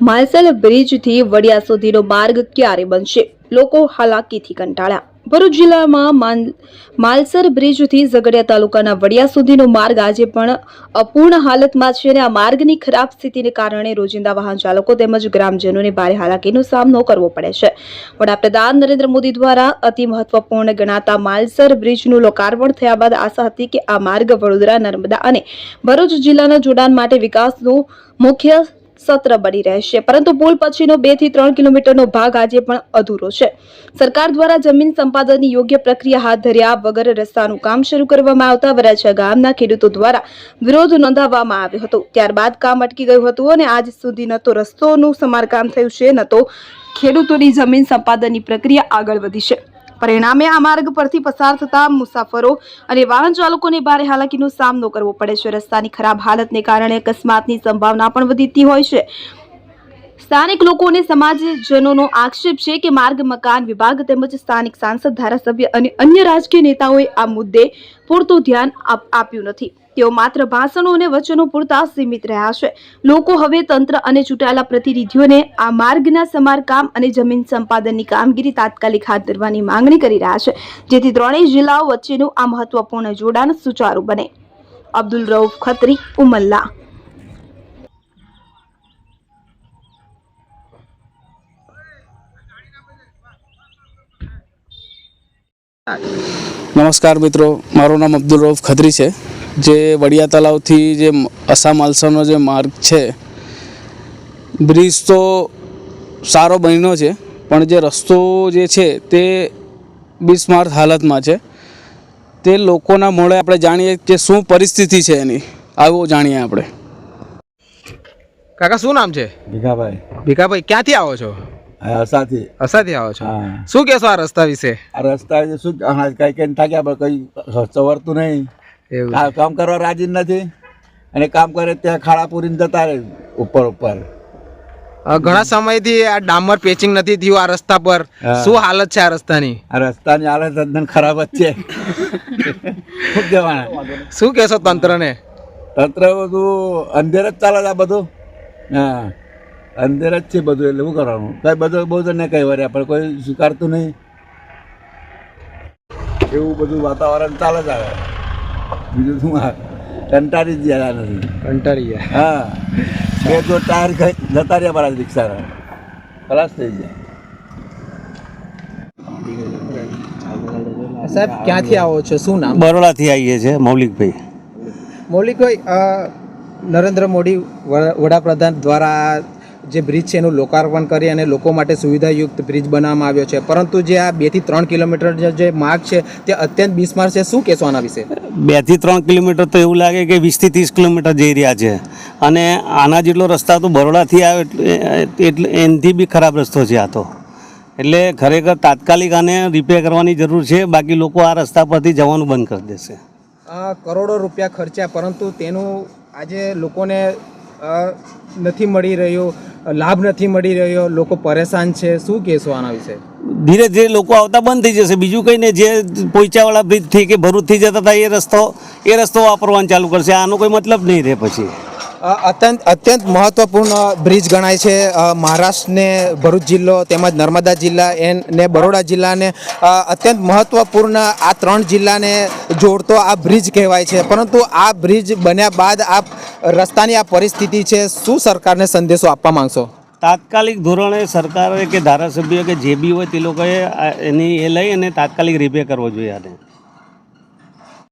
માલસલ બ્રિજથી વડિયા સુધીનો માર્ગ ક્યારે બનશે? લોકો હાલાકીથી કંટાળ્યા। ભરૂચ જિલ્લામાં માલસર બ્રિજથી ઝઘડિયા તાલુકાના વડિયા સુધીનો માર્ગ આજે પણ અપૂર્ણ હાલતમાં છે અને આ માર્ગની ખરાબ સ્થિતિને કારણે રોજિંદા વાહન ચાલકો તેમજ ગ્રામજનોને ભારે હાલાકીનો સામનો કરવો પડે છે। વડાપ્રધાન નરેન્દ્ર મોદી દ્વારા અતિ મહત્વપૂર્ણ ગણાતા માલસર બ્રિજનું લોકાર્પણ થયા બાદ આશા હતી કે આ માર્ગ વડોદરા, નર્મદા અને ભરૂચ જિલ્લાના જોડાણ માટે વિકાસનું મુખ્ય સત્ર બની રહેશે, પરંતુ પુલ પછીનો 2 થી 3 કિલોમીટરનો ભાગ આજે પણ અધૂરો છે। સરકાર દ્વારા જમીન સંપાદનની યોગ્ય પ્રક્રિયા હાથ ધર્યા વગર રસ્તાનું કામ શરૂ કરવામાં આવતા વરાછા ગામના ખેડૂતો દ્વારા વિરોધ નોંધાવવામાં આવ્યો હતો। ત્યારબાદ કામ અટકી ગયું હતું અને આજ સુધી ન તો રસ્તાનું સમારકામ થયું છે, ન તો ખેડૂતોની જમીન સંપાદનની પ્રક્રિયા આગળ વધી છે। પરિણામે આ માર્ગ પરથી પસાર થતા મુસાફરો અને વાહન ચાલકોને ભારે હાલાકીનો સામનો કરવો પડે છે। રસ્તાની ખરાબ હાલતને કારણે અકસ્માતની સંભાવના પણ વધતી હોય છે। સ્થાનિક લોકો અને સમાજજનોનો આક્ષેપ છે કે માર્ગ મકાન વિભાગ તેમજ સ્થાનિક સાંસદ, ધારાસભ્ય અને અન્ય રાજકીય નેતાઓએ આ મુદ્દે પૂરતું ધ્યાન આપ્યું નથી। તેઓ માત્ર ભાષણો અને વચનો પૂરતા સીમિત રહ્યા છે। લોકો હવે તંત્ર અને ચૂંટાયેલા પ્રતિનિધિઓને આ માર્ગના સમારકામ અને જમીન સંપાદનની કામગીરી તાત્કાલિક હાથ ધરવાની માંગણી કરી રહ્યા છે, જેથી ત્રણેય જિલ્લાઓ વચ્ચેનું આ મહત્વપૂર્ણ જોડાણ સુચારું બને। અબ્દુલ રઉફ ખત્રી, ઉમલ્લા। નમસ્કાર મિત્રો, મારું નામ અબ્દુલ રઉફ ખત્રી છે। જે વડિયા તલાવથી જે અસા માલસરનો જે માર્ગ છે, બ્રિજ તો સારો બન્યો છે, પણ જે રસ્તો જે છે તે બિસ્માર હાલતમાં છે। તે લોકોના મોડે આપણે જાણીએ કે શું પરિસ્થિતિ છે એની, આવો જાણીએ આપણે। કાકા શું નામ છે? ભીખાભાઈ। ભીખાભાઈ, ક્યાંથી આવો છો? અસાથી આવો છો? શું કહેશો આ રસ્તા વિશે? આ રસ્તા શું કઈ કઈ થાક્યા પણ કઈ સવરતું નહીં, કામ કરવા રાજી નથી અને કામ કરે ત્યાં ખાડા પૂરીને જતા રહે ઉપર ઉપર। ઘણા સમયથી આ ડામર પેચિંગ નથી થયું આ રસ્તા પર, શું હાલત છે આ રસ્તાની? આ રસ્તાની હાલત એકદમ ખરાબ જ છે। શું કહેવાના? શું કહેશો તંત્રને? તંત્ર બધું અંધેર જ ચાલે આ બધું। હા, અંધેર જ છે બધું, એટલે શું કરવાનું? કઈ બધું બહુ જણ કઈ વર્યા પણ કોઈ સ્વીકારતું નહીં, એવું બધું વાતાવરણ ચાલે જ આવે। બીજું શું, કંટાળી જ ગયા નથી, કંટાળી ગયા। હા, બે જો ટાયર જતા રહ્યા મારા રિક્ષાના, ખલાસ થઈ ગયા। સાહેબ, ક્યાંથી આવો છો? શું નામ? બરોડાથી આવીએ છીએ, મૌલિકભાઈ। મૌલિકભાઈ, નરેન્દ્ર મોદી વડાપ્રધાન દ્વારા જે બ્રિજ છે એનું લોકાર્પણ કરી અને લોકો માટે સુવિધાયુક્ત બ્રિજ બનાવવામાં આવ્યો છે, પરંતુ જે આ 2 થી 3 કિલોમીટર જે માર્ગ છે તે અત્યંત બિસ્માર છે। શું કહેશો આના વિશે? 2 થી 3 કિલોમીટર તો એવું લાગે કે 20 થી 30 કિલોમીટર જઈ રહ્યા છે, અને આના જેટલો રસ્તા તો બરોડાથી આવે એટલે એનાથી બી ખરાબ રસ્તો છે આ તો। એટલે ખરેખર તાત્કાલિક આને રિપેર કરવાની જરૂર છે, બાકી લોકો આ રસ્તા પરથી જવાનું બંધ કરી દેશે। કરોડો રૂપિયા ખર્ચ્યા, પરંતુ તેનું આજે લોકોને નથી મળી રહ્યો, લાભ નથી મળી રહ્યો, લોકો પરેશાન છે। શું કહેશો આના વિશે? ધીરે ધીરે લોકો આવતા બંધ થઈ જશે, બીજું કંઈ નહીં। જે પોઈચાવાળા બ્રિજથી કે ભરૂચથી જતા હતા એ રસ્તો વાપરવાનું ચાલુ કરશે, આનો કોઈ મતલબ નહીં રહે પછી। અત્યંત મહત્વપૂર્ણ બ્રિજ ગણાય છે મહારાષ્ટ્રને ભરૂચ જિલ્લો તેમજ નર્મદા જિલ્લા ને બરોડા જિલ્લાને અત્યંત મહત્વપૂર્ણ આ 3 જિલ્લાને જોડતો આ બ્રિજ કહેવાય છે, પરંતુ આ બ્રિજ બન્યા બાદ આ રસ્તાની આ પરિસ્થિતિ છે, શું સરકારને સંદેશો આપવા માંગશો? તાત્કાલિક ધોરણે સરકારે કે ધારાસભ્ય કે જે બી હોય તે લોકોએ એની એ લઈ અને તાત્કાલિક રિપેર કરવો જોઈએ આને।